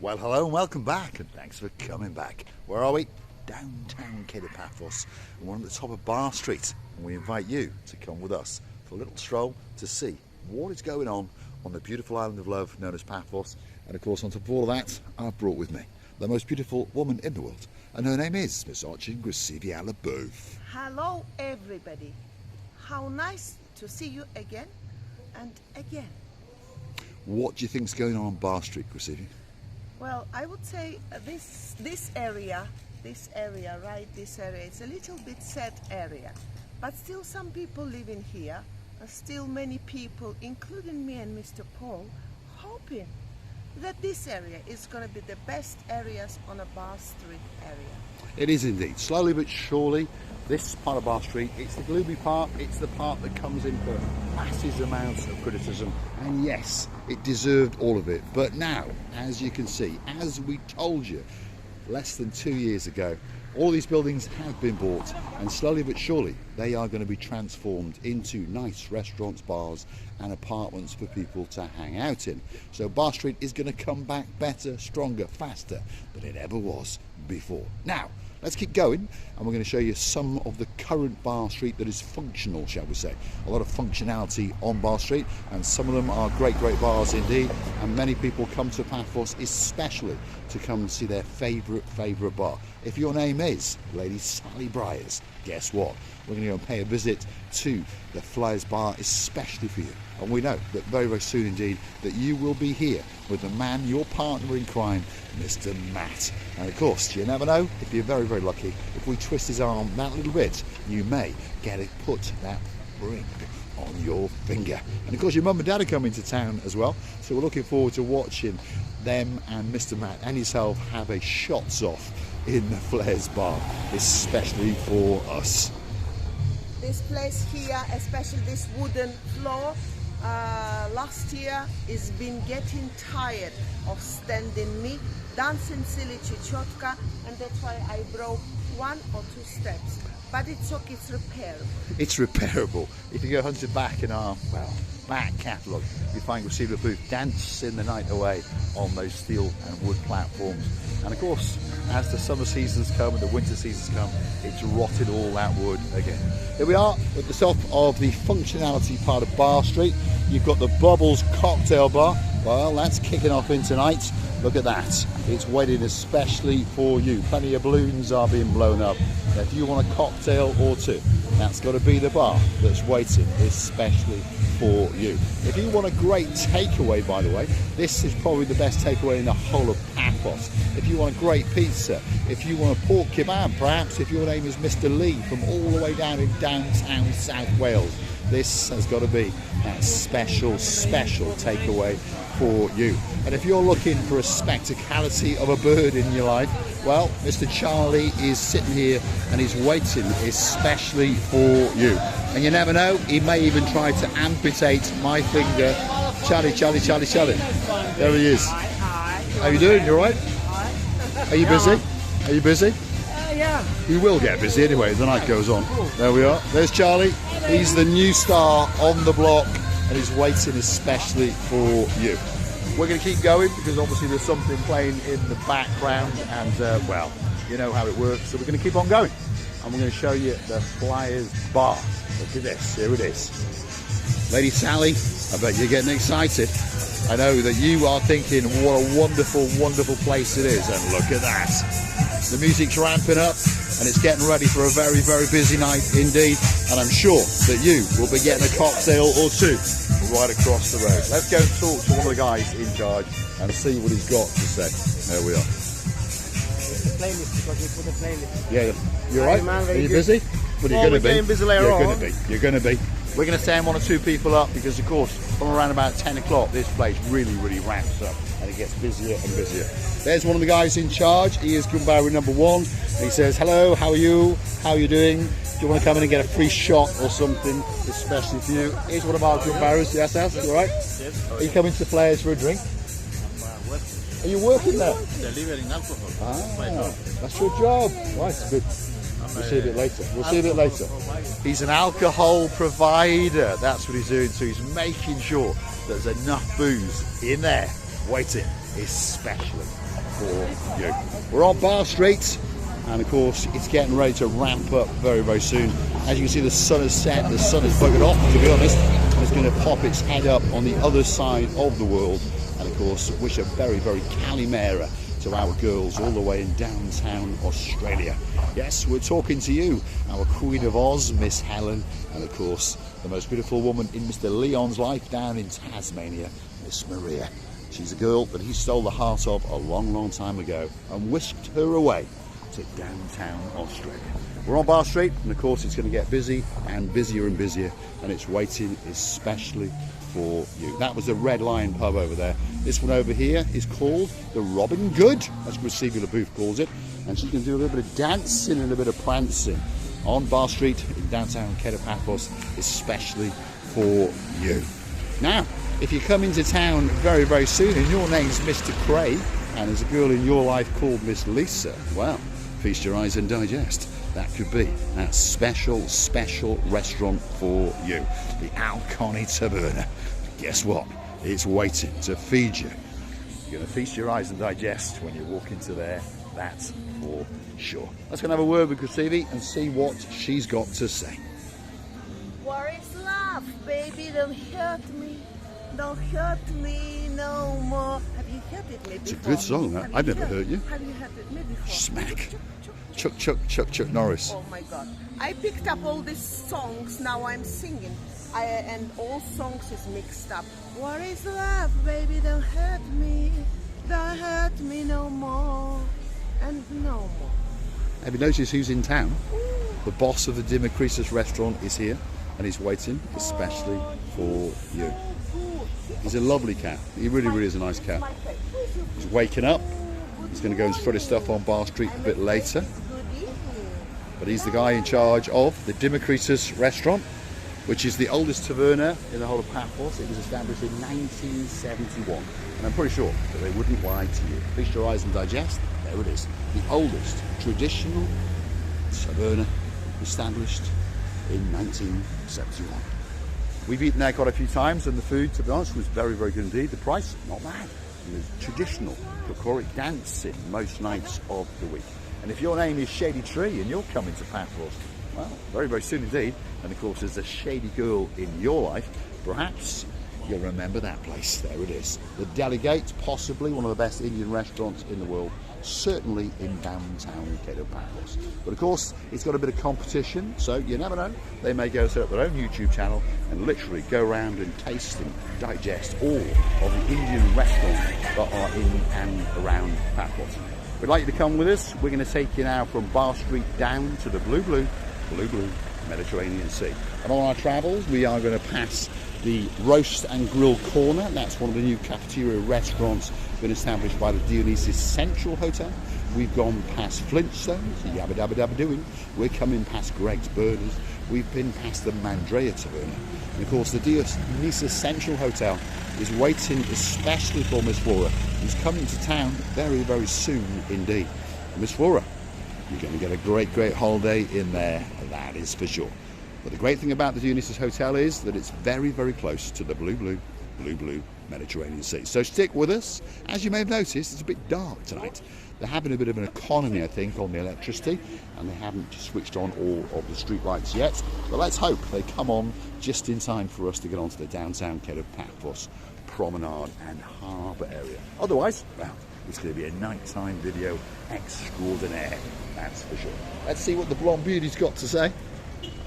Well, hello and welcome back, and thanks for coming back. Where are we? Downtown Kato Paphos, and we're on the top of Bar Street, and we invite you to come with us for a little stroll to see what is going on the beautiful island of love known as Paphos. And of course, on top of all of that, I've brought with me the most beautiful woman in the world, and her name is Miss Archie Both. Hello everybody, how nice to see you again and again. What do you think's going on Bar Street, Gracivia? Well, I would say this area, it's a little bit sad area, but still some people living here, and still many people, including me and Mr. Paul, hoping that this area is going to be the best areas on a Bar Street area. It is indeed. Slowly but surely, this part of Bar Street, it's the gloomy part, it's the part that comes in for massive amounts of criticism, and yes, it deserved all of it. But now, as you can see, as we told you less than 2 years ago, all these buildings have been bought, and slowly but surely they are going to be transformed into nice restaurants, bars and apartments for people to hang out in. So Bar Street is going to come back better, stronger, faster than it ever was before. Now, let's keep going, and we're going to show you some of the current Bar Street that is functional, shall we say. A lot of functionality on Bar Street, and some of them are great bars indeed, and many people come to Paphos especially to come and see their favourite bar. If your name is Lady Sally Briars, guess what? We're going to go and pay a visit to the Flyers Bar especially for you. And we know that very soon indeed that you will be here with the man, your partner in crime, Mr. Matt. And of course, you never know, if you're very lucky, if we twist his arm that little bit, you may get it put that ring on your finger. And of course, your mum and dad are coming to town as well, so we're looking forward to watching them and Mr. Matt and yourself have a shots off in the Flyers Bar, especially for us. This place here, especially this wooden floor, last year has been getting tired of standing me, dancing silly chichotka, and that's why I broke 1 or 2 steps. But it's okay, it's repairable. It's repairable. If you go hunted back in our, back catalogue, you find Gracivia Booth dancing the night away on those steel and wood platforms. And of course, as the summer seasons come and the winter seasons come, it's rotted all that wood again. Here we are at the top of the functionality part of Bar Street. You've got the Bubbles cocktail bar. Well, that's kicking off in tonight. Look at that. It's waiting especially for you. Plenty of balloons are being blown up. If you want a cocktail or two, that's got to be the bar that's waiting especially for you. If you want a great takeaway, by the way, this is probably the best takeaway in the whole of Paphos. If you want a great pizza, if you want a pork kebab, perhaps if your name is Mr. Lee from all the way down in downtown South Wales, this has got to be that special takeaway for you. And if you're looking for a spectacality of a bird in your life, well, Mr. Charlie is sitting here and he's waiting especially for you. And you never know, he may even try to amputate my finger. Charlie. There he is. How you doing? You all right? Are you busy? Are you busy? Yeah. You will get busy anyway as the night goes on. There we are. There's Charlie. He's the new star on the block, and he's waiting especially for you. We're going to keep going because obviously there's something playing in the background, and well, you know how it works. So we're going to keep on going, and we're going to show you the Flyers Bar. Look at this. Here it is. Lady Sally, I bet you're getting excited. I know that you are thinking what a wonderful place it is, and look at that. The music's ramping up and it's getting ready for a very busy night indeed, and I'm sure that you will be getting a cocktail or two right across the road. Let's go and talk to one of the guys in charge and see what he's got to say. There we are. The playlist, because we put the playlist. Yeah, you're right. Are you busy? Well, you're going to be. Busy later on. You're going to be. We're going to send 1 or 2 people up because, of course, from around about 10 o'clock, this place really ramps up and it gets busier and busier. There's one of the guys in charge. He is Gumbari number 1. He says, hello, how are you? How are you doing? Do you want to come in and get a free shot or something, especially for you? Here's one of our Gumbaris. Yes, you all right? Yes. Are you coming to Flyers for a drink? I'm working. Are you working there? Delivering alcohol. That's your job. Right, good. We'll see a bit later. He's an alcohol provider. That's what he's doing. So he's making sure there's enough booze in there waiting especially for you. We're on Bar Street, and of course it's getting ready to ramp up very, very soon. As you can see, the sun has set, the sun has buggered off, to be honest, and it's going to pop its head up on the other side of the world. And of course, wish a very, very Kalimera to our girls all the way in downtown Australia. Yes, we're talking to you, our Queen of Oz, Miss Helen, and of course, the most beautiful woman in Mr. Leon's life down in Tasmania, Miss Maria. She's a girl that he stole the heart of a long, long time ago and whisked her away to downtown Australia. We're on Bar Street, and of course it's going to get busy and busier and busier, and it's waiting especially for you. That was the Red Lion pub over there. This one over here is called the Robin Good, as Christina Booth calls it, and she's going to do a little bit of dancing and a bit of prancing on Bar Street in downtown Kato Paphos, especially for you. Now, if you come into town very, very soon and your name's Mr. Craig and there's a girl in your life called Miss Lisa, well, feast your eyes and digest. That could be that special, special restaurant for you, the Alconi Taverna. Guess what? It's waiting to feed you. You're going to feast your eyes and digest when you walk into there, that's for sure. Let's go and have a word with Christina and see what she's got to say. Where is love, baby? Don't hurt me. Don't hurt me no more. Have you hurted me before? It's a good song, that. I've never heard you. Have you hurted me before? Smack. Chuck Norris. Oh my God. I picked up all these songs, now I'm singing. And all songs is mixed up. Where is love, baby? Don't hurt me. Don't hurt me no more. And no more. Have you noticed who's in town? The boss of the Democritus restaurant is here, and he's waiting especially for you. He's a lovely cat. He really, really is a nice cat. He's waking up. He's going to go and strut his stuff on Bar Street a bit later. But he's the guy in charge of the Democritus restaurant, which is the oldest taverna in the whole of Paphos. It was established in 1971. And I'm pretty sure that they wouldn't lie to you. Feast your eyes and digest. There it is. The oldest traditional taverna established in 1971. We've eaten there quite a few times, and the food, to be honest, was very, very good indeed. The price, not bad. And there's traditional folkloric dancing most nights of the week. And if your name is Shady Tree and you're coming to Paphos, well, very, very soon indeed, and of course there's a shady girl in your life, perhaps you'll remember that place. There it is. The Delegate, possibly one of the best Indian restaurants in the world, certainly in downtown Kato Paphos. But of course, it's got a bit of competition, so you never know. They may go set up their own YouTube channel and literally go around and taste and digest all of the Indian restaurants that are in and around Paphos. We'd like you to come with us. We're going to take you now from Bar Street down to the blue Mediterranean Sea. And on our travels, we are going to pass the Roast and Grill Corner. That's one of the new cafeteria restaurants been established by the Dionysus Central Hotel. We've gone past Flintstones, yabba dabba dabba doing. We're coming past Greg's Burners. We've been past the Mandrea Taverna. And of course the Dionysus Central Hotel is waiting especially for Miss Flora, who's coming to town very, very soon indeed. Miss Flora, you're going to get a great, great holiday in there, that is for sure. But the great thing about the Dionysus Hotel is that it's very, very close to the blue Mediterranean Sea. So stick with us. As you may have noticed, it's a bit dark tonight. They're having a bit of an economy, I think, on the electricity, and they haven't switched on all of the street lights yet. But let's hope they come on just in time for us to get onto the downtown Kato Paphos promenade and harbour area. Otherwise, well, it's going to be a nighttime video extraordinaire, that's for sure. Let's see what the blonde beauty's got to say.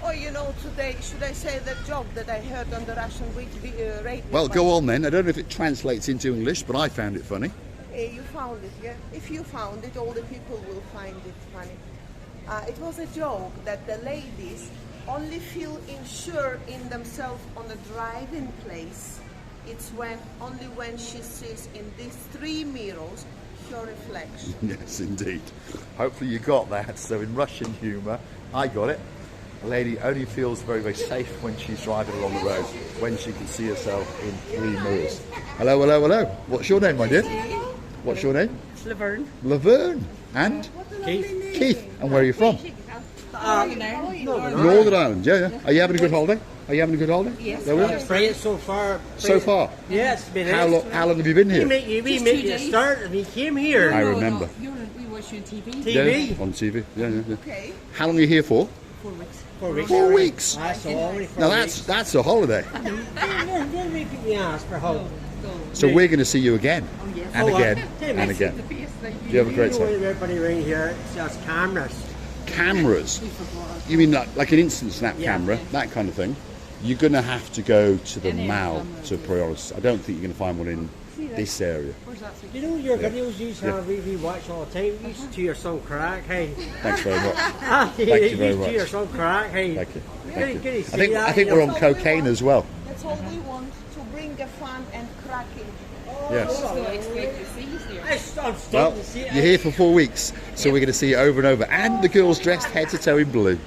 Oh, you know, today, should I say the joke that I heard on the Russian radio? Well, go on then. I don't know if it translates into English, but I found it funny. You found it, yeah? If you found it, all the people will find it funny. It was a joke that the ladies only feel insured in themselves on a driving place. It's only when she sees in these 3 mirrors her reflection. Yes, indeed. Hopefully you got that. So in Russian humour, I got it. A lady only feels very, very safe when she's driving along the road, when she can see herself in 3 mirrors. Hello, hello, hello. What's your name, my dear? What's your name? Laverne. Laverne. And? Keith. Keith. And where are you from? Northern. Northern Ireland, yeah. Are you having a good holiday? Are you having a good holiday? Yes. There we are. Brilliant so far. So far? Yeah, it's been How long have you been here? We made you start and he came here. I remember. We watched you on TV. TV. Yeah, on TV. Yeah. Okay. How long are you here for? 4 weeks. 4 weeks. 4 weeks. That's all. Now that's a holiday. Don't repeat me ask for help. So we're going to see you again, Oh, yes. and Oh, again, Tim, and I see again. The face that Do you have a great You know time? everybody around here sells cameras. Cameras. we forgot. You mean like an instant snap Yeah. camera, that kind of thing? You're going to have to go to the Any mall camera. to prioritize. I don't think you're going to find one in this area. Where's that? You know your videos you used to have we watch all the time. You used to your son crack, hey. Thanks very much. Thank you very To much. your son crack, hey. Thank you. Good Thank you. to I see think that, I think you we're know. on cocaine as well. That's all we want, to bring the fun and cracking. Yes. So I expect to see you here. I'm Well, starting to see it. you're here for 4 weeks, so we're going to see you over and over. And the girls dressed head to toe in blue.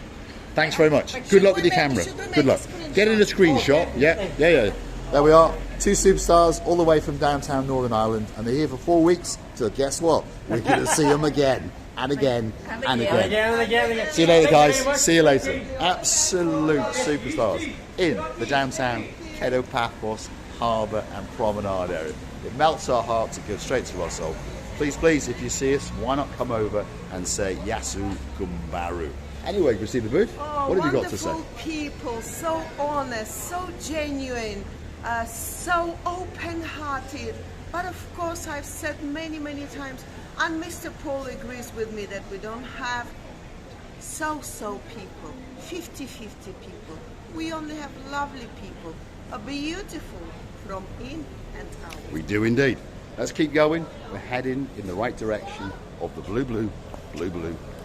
Thanks very much. Good luck with your camera. Good luck. Get in a screenshot. Yeah. There we are. 2 superstars all the way from downtown Northern Ireland, and they're here for 4 weeks. So guess what? We're going to see them again and again and again. Again. See you later, Thank guys. very much. See you later. Absolute superstars in the downtown Kato Paphos Harbour and Promenade area. It melts our hearts. It goes straight to our soul. Please, please, if you see us, why not come over and say Yasu Gumbaru? Anyway, you see the booth? Oh, What have you got to say? wonderful people, so honest, so genuine, so open-hearted. But of course, I've said many times, and Mr. Paul agrees with me that we don't have so-so people, 50-50 people. We only have lovely people, a beautiful from in and out. We do indeed. Let's keep going. We're heading in the right direction of the blue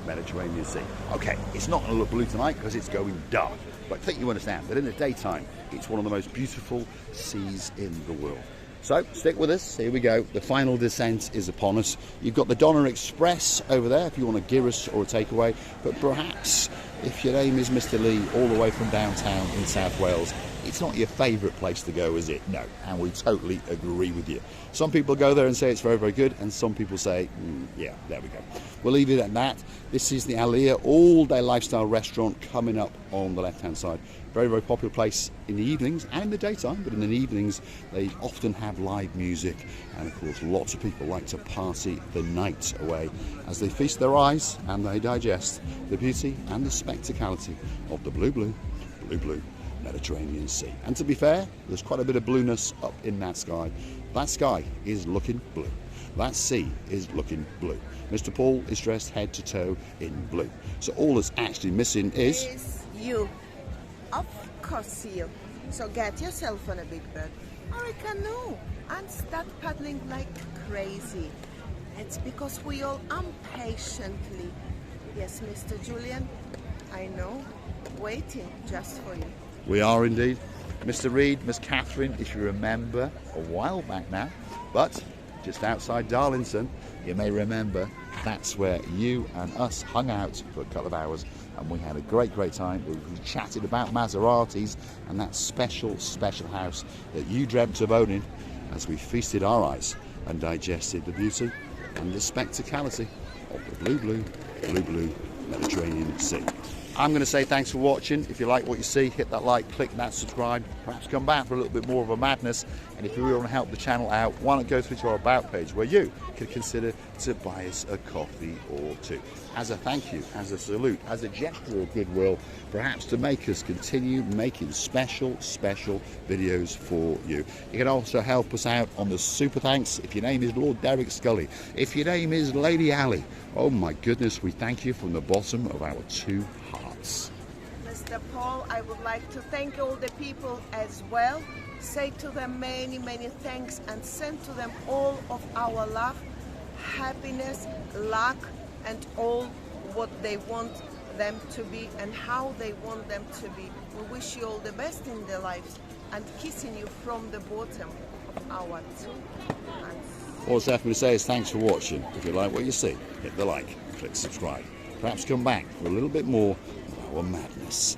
Mediterranean Sea. Okay, it's not going to look blue tonight because it's going dark. But I think you understand that in the daytime, it's one of the most beautiful seas in the world. So stick with us. Here we go. The final descent is upon us. You've got the Donna Express over there if you want a gyros or a takeaway. But perhaps if your name is Mr. Lee, all the way from downtown in South Wales, it's not your favourite place to go, is it? No, and we totally agree with you. Some people go there and say it's very good, and some people say, yeah, there we go. We'll leave it at that. This is the Aliyah all-day lifestyle restaurant coming up on the left-hand side. Very popular place in the evenings and in the daytime, but in the evenings they often have live music, and of course lots of people like to party the night away as they feast their eyes and they digest the beauty and the spectacality of the blue Mediterranean Sea. And to be fair, there's quite a bit of blueness up in that sky. That sky is looking blue. That sea is looking blue. Mr. Paul is dressed head to toe in blue. So all that's actually missing is you. Of course you. So get yourself on a big bird or a canoe and start paddling like crazy. It's because we all impatiently, yes, Mr. Julian, I know, waiting just for you. We are indeed. Mr. Reed, Miss Catherine, if you remember, a while back now, but just outside Darlington, you may remember that's where you and us hung out for a couple of hours, and we had a great time. We chatted about Maseratis and that special house that you dreamt of owning as we feasted our eyes and digested the beauty and the spectacality of the blue Mediterranean Sea. I'm going to say thanks for watching. If you like what you see, hit that like, click that subscribe, perhaps come back for a little bit more of a madness. And if you really want to help the channel out, why not go through to our About page where you could consider to buy us a coffee or two. As a thank you, as a salute, as a gesture of goodwill, perhaps to make us continue making special videos for you. You can also help us out on the super thanks if your name is Lord Derek Scully, if your name is Lady Ali. Oh my goodness, we thank you from the bottom of our 2 hearts. Mr. Paul, I would like to thank all the people as well. Say to them many thanks and send to them all of our love, happiness, luck, and all what they want them to be and how they want them to be. We wish you all the best in their lives and kissing you from the bottom of our 2 hands. All that's left me to say is thanks for watching. If you like what you see, hit the like, click subscribe. Perhaps come back for a little bit more of our madness.